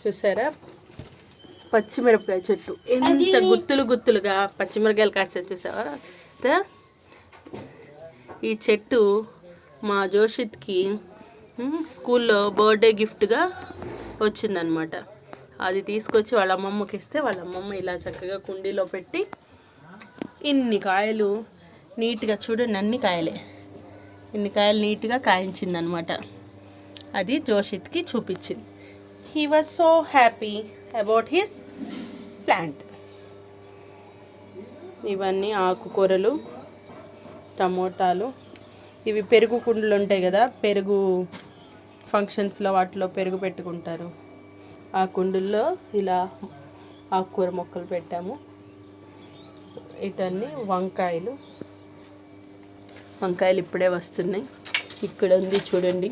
చూసారా పచ్చిమిరపకాయ చెట్టు ఎంత గుత్తులుగా పచ్చిమిరపకాయలు కాస్తాయి చూసావా. ఈ చెట్టు మా జోషిత్కి స్కూల్లో బర్త్డే గిఫ్ట్గా వచ్చిందనమాట. అది తీసుకొచ్చి వాళ్ళ అమ్మమ్మకి ఇస్తే వాళ్ళ అమ్మమ్మ ఇలా చక్కగా కుండీలో పెట్టి ఇన్ని కాయలు నీట్గా చూడండి, ఇన్ని కాయలు నీట్గా కాయించిందనమాట. అది జోషిత్కి చూపించింది. He was so happy about his plant. ఇవన్నీ ఆకుకూరలు, టమోటాలు. ఇవి పెరుగు కుండలు ఉంటాయి కదా, పెరుగు ఫంక్షన్స్లో వాటిలో పెరుగు పెట్టుకుంటారు. ఆ కుండుల్లో ఇలా ఆకుకూర మొక్కలు పెట్టాము. ఇటన్నీ వంకాయలు ఇప్పుడే వస్తున్నాయి. ఇక్కడ ఉంది చూడండి